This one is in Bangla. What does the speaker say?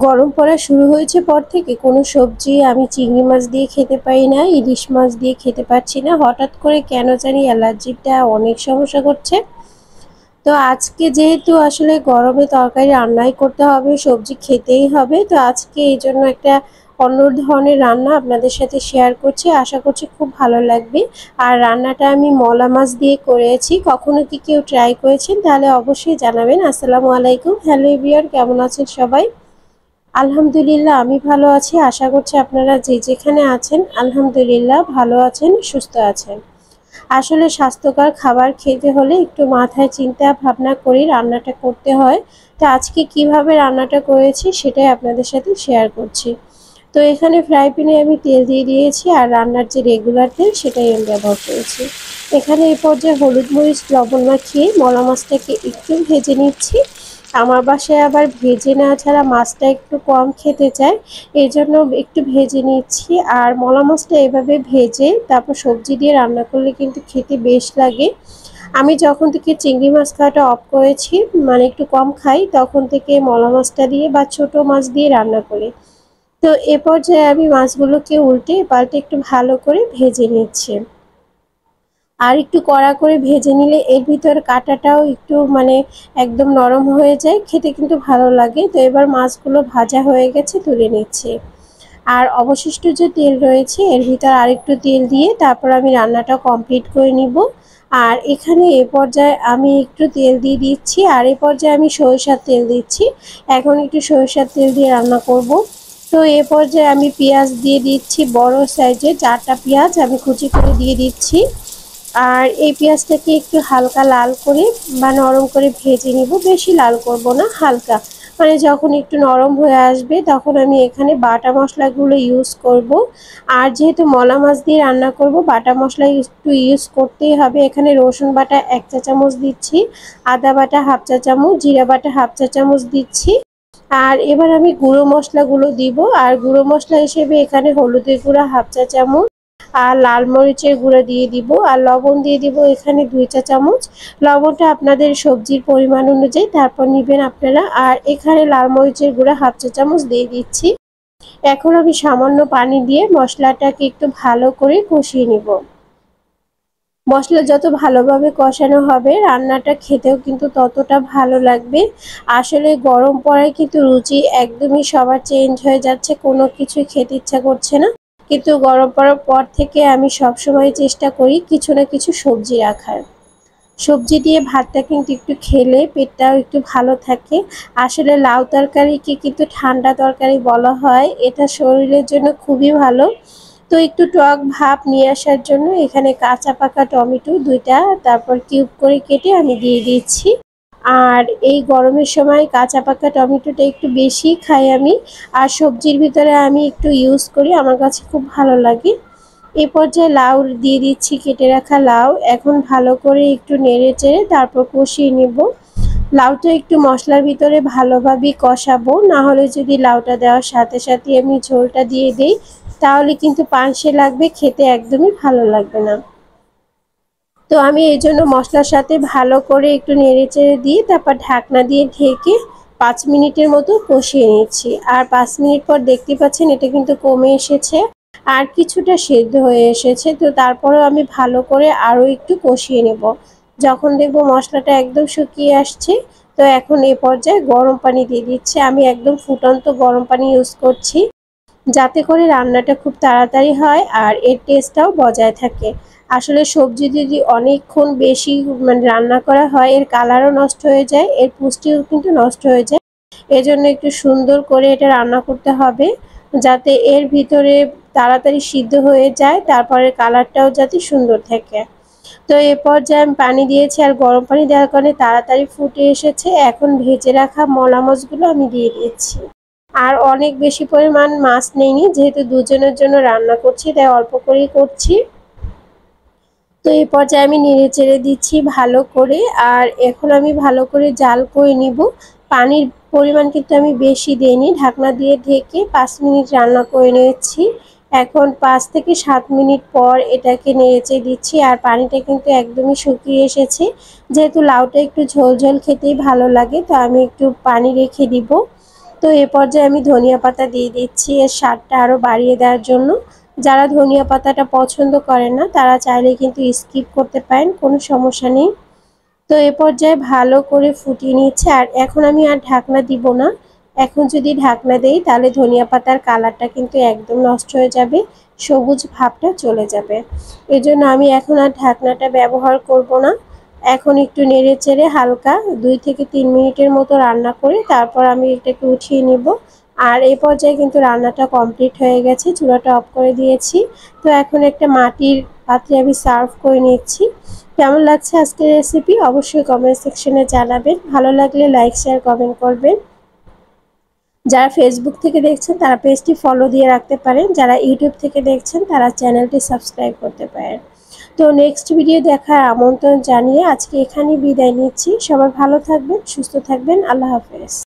গরম পড়া শুরু হয়েছে পর থেকে কোনো সবজি আমি চিংড়ি মাছ দিয়ে খেতে পারি না, ইলিশ মাছ দিয়ে খেতে পারছি না। হঠাৎ করে কেন জানি অ্যালার্জিটা অনেক সমস্যা করছে। তো আজকে যেহেতু আসলে গরমে তরকারি রান্নাই করতে হবে, সবজি খেতেই হবে, তো আজকে এই জন্য একটা অন্য ধরনের রান্না আপনাদের সাথে শেয়ার করছি। আশা করছি খুব ভালো লাগবে। আর রান্নাটা আমি মলা মাছ দিয়ে করেছি। কখনো কি কেউ ট্রাই করেছেন তাহলে অবশ্যই জানাবেন। আসসালামু আলাইকুম, হ্যালো এভরিওয়ান, কেমন আছেন সবাই? আলহামদুলিল্লাহ আমি ভালো আছি। আশা করছি আপনারা যে যেখানে আছেন আলহামদুলিল্লাহ ভালো আছেন, সুস্থ আছেন। আসলে স্বাস্থ্যকর খাবার খেতে হলে একটু মাথায় চিন্তা ভাবনা করে রান্নাটা করতে হয়। তো আজকে কিভাবে রান্নাটা করেছি সেটাই আপনাদের সাথে শেয়ার করছি। তো এখানে ফ্রাই প্যানে আমি তেল দিয়ে দিয়েছি, আর রান্নার যে রেগুলার তেল সেটাই আমি ব্যবহার করেছি। এখানে এই পর্যায়ে হলুদ মরিচ লবণ মাখিয়ে মলা মাছটাকে একটু ভেজে নিচ্ছি। আমার বাসায় আবার ভেজে নেওয়া ছাড়া মাছটা একটু কম খেতে চায়, এই জন্য একটু ভেজে নিচ্ছি। আর মলা মাছটা এভাবে ভেজে তারপর সবজি দিয়ে রান্না করলে কিন্তু খেতে বেশ লাগে। আমি যখন থেকে চিংড়ি মাছ খাওয়াটা অফ করেছি, মানে একটু কম খাই, তখন থেকে মলা মাছটা দিয়ে বা ছোট মাছ দিয়ে রান্না করি। তো এ পর্যায়ে আমি মাছগুলোকে উল্টে পাল্টে একটু ভালো করে ভেজে নিচ্ছি। আর একটু কড়া করে ভেজে নিলে এর ভিতর কাঁটাটাও একটু একদম নরম হয়ে যায়, খেতে কিন্তু ভালো লাগে। তো এবার মাছগুলো ভাজা হয়ে গেছে, তুলে নিচ্ছি। আর অবশিষ্ট যে তেল রয়েছে এর ভিতর আরেকটু তেল দিয়ে তারপর আমি রান্নাটা কমপ্লিট করে নিব। আর এখানে এ পর্যায়ে আমি একটু তেল দিয়ে দিচ্ছি, আর এ পর্যায়ে আমি সরিষার তেল দিচ্ছি। এখন একটু সরিষার তেল দিয়ে রান্না করব। তো এ পর্যায়ে আমি পেঁয়াজ দিয়ে দিচ্ছি, বড় সাইজের 4টা পেঁয়াজ আমি কুচি করে দিয়ে দিচ্ছি। আর এই পেঁয়াজটাকে একটু হালকা লাল করে বা নরম করে ভেজে নিব, বেশি লাল করব না, হালকা। যখন একটু নরম হয়ে আসবে তখন আমি এখানে বাটা মশলাগুলো ইউজ করব। আর যেহেতু মলা মাছ দিয়ে রান্না করব বাটা মশলা একটু ইউজ করতেই হবে। এখানে রসুন বাটা 1 চা চামচ দিচ্ছি, আদা বাটা 1/2 চা চামচ, জিরা বাটা 1/2 চা চামচ দিচ্ছি। আর এবার আমি গুঁড়ো মশলাগুলো দিব। আর গুঁড়ো মশলা হিসেবে এখানে হলুদের গুঁড়া 1/2 চা চামচ, আর লাল মরিচের গুঁড়া দিয়ে দিব, আর লবণ দিয়ে দিব এখানে 2 চা চামচ। লবণটা আপনাদের সবজির পরিমাণ অনুযায়ী তারপর নেবেন আপনারা। আর এখানে লাল মরিচের গুঁড়া 1/2 চা চামচ দিয়ে দিচ্ছি। এখন আমি সামান্য পানি দিয়ে মশলাটাকে একটু ভালো করে কষিয়ে নিব। মশলা যত ভালোভাবে কষানো হবে রান্নাটা খেতেও কিন্তু ততটা ভালো লাগবে। আসলে গরম পড়ায় কিন্তু রুচি একদমই সবার চেঞ্জ হয়ে যাচ্ছে, কোনো কিছুই খেতে ইচ্ছা করছে না। কিন্তু গরম পড়ার পর থেকে আমি সবসময় চেষ্টা করি কিছু না কিছু সবজি রাখার। সবজি দিয়ে ভাতটা কিন্তু একটু খেলে পেটটাও একটু ভালো থাকে। আসলে লাউ তরকারিকে কিন্তু ঠান্ডা তরকারি বলা হয়, এটা শরীরের জন্য খুবই ভালো। তো একটু টক ভাব নিয়ে আসার জন্য এখানে কাঁচা পাকা টমেটো 2টা তারপর কিউব করে কেটে আমি দিয়ে দিচ্ছি। আর এই গরমের সময় কাঁচা পাকা টমেটোটা একটু বেশি খাই আমি। আর সবজির ভিতরে আমি একটু ইউজ করি, আমার কাছে খুব ভালো লাগে। এই পর্যায়ে লাউ দিয়ে দিচ্ছি, কেটে রাখা লাউ। এখন ভালো করে একটু নেড়ে চেড়ে তারপর কষিয়ে নেব। লাউটা একটু মশলার ভিতরে ভালোভাবে কষাবো, না হলে যদি লাউটা দেওয়ার সাথে সাথে আমি ঝোলটা দিয়ে দিই তাহলে কিন্তু পানসে লাগবে, খেতে একদমই ভালো লাগবে না। তো আমি এই জন্য মশলার সাথে ভালো করে একটু নেড়ে চেড়ে দিয়ে তারপর ঢাকনা দিয়ে ঢেকে 5 মিনিটের মতো কষিয়ে নিচ্ছি। আর 5 মিনিট পর দেখতে পাচ্ছেন এটা কিন্তু কমে এসেছে, আর কিছুটা সেদ্ধ হয়ে এসেছে। তো তারপরেও আমি ভালো করে আরও একটু কষিয়ে নেব। যখন দেখব মশলাটা একদম শুকিয়ে আসছে, তো এখন এ পর্যায়ে গরম পানি দিয়ে দিচ্ছি। আমি একদম ফুটন্ত গরম পানি ইউজ করছি, যাতে করে রান্নাটা খুব তাড়াতাড়ি হয় আর এর টেস্টটাও বজায় থাকে। আসলে সবজি যদি অনেকক্ষণ বেশি রান্না করা হয় এর কালারও নষ্ট হয়ে যায়, এর পুষ্টিও কিন্তু নষ্ট হয়ে যায়। এজন্য একটু সুন্দর করে এটা রান্না করতে হবে, যাতে এর ভিতরে তাড়াতাড়ি সিদ্ধ হয়ে যায়, তারপরে কালারটাও যাতে সুন্দর থাকে। তো এ পর্যায়ে আমি পানি দিয়েছি, আর গরম পানি দেওয়ার কারণে তাড়াতাড়ি ফুটে এসেছে। এখন ভেজে রাখা মলা মাছগুলো আমি দিয়ে দিচ্ছি। আর অনেক বেশি পরিমাণ মাছ নেইনি, যেহেতু দুজনের জন্য রান্না করছি তাই অল্প করেই করছি। তো এই পর্যায়ে আমি নেড়ে চেড়ে দিচ্ছি ভালো করে। আর এখন আমি ভালো করে জাল করে নিব। পানির পরিমাণ কিন্তু আমি বেশি দেইনি, ঢাকনা দিয়ে ঢেকে 5 মিনিট রান্না করে নিয়েছি। এখন 5 থেকে 7 মিনিট পর এটাকে নেড়ে চেড়ে দিচ্ছি, আর পানিটা কিন্তু একদমই শুকিয়ে এসেছে। যেহেতু লাউটা একটু ঝোল ঝোল খেতেই ভালো লাগে, তো আমি একটু পানি রেখে দিব। তো তো এ পর্যায়ে আমি ধনিয়া পাতা দিয়ে দিচ্ছি এর স্বাদটা আরও বাড়িয়ে দেওয়ার জন্য। যারা ধনিয়া পাতাটা পছন্দ করেন না তারা চাইলে কিন্তু স্কিপ করতে পারেন, কোনো সমস্যা নেই। তো এ পর্যায়ে ভালো করে ফুটিয়ে নিচ্ছে। আর এখন আমি আর ঢাকনা দিব না। এখন যদি ঢাকনা দেই তাহলে ধনিয়া পাতার কালারটা কিন্তু একদম নষ্ট হয়ে যাবে, সবুজ ভাবটা চলে যাবে। এজন্য আমি এখন আর ঢাকনাটা ব্যবহার করব না। এখন একটু নেড়ে চেড়ে হালকা 2 থেকে 3 মিনিটের মতো রান্না করে তারপর আমি এটাকে উঠিয়ে নেব। আর এই পর্যায়ে কিন্তু রান্নাটা কমপ্লিট হয়ে গেছে, চুলাটা অফ করে দিয়েছি। তো এখন একটা মাটির পাত্রে আমি সার্ভ করে নিচ্ছি। কেমন লাগছে আজকের রেসিপি অবশ্যই কমেন্ট সেকশনে জানাবেন। ভালো লাগলে লাইক শেয়ার কমেন্ট করবেন। যারা ফেসবুক থেকে দেখছেন তারা পেজটি ফলো দিয়ে রাখতে পারেন, যারা ইউটিউব থেকে দেখছেন তারা চ্যানেলটি সাবস্ক্রাইব করতে পারেন। তো নেক্সট ভিডিও দেখার আমন্ত্রণ জানিয়ে আজকে এখানেই বিদায় নিচ্ছি। সবাই ভালো থাকবেন, সুস্থ থাকবেন। আল্লাহ হাফেজ।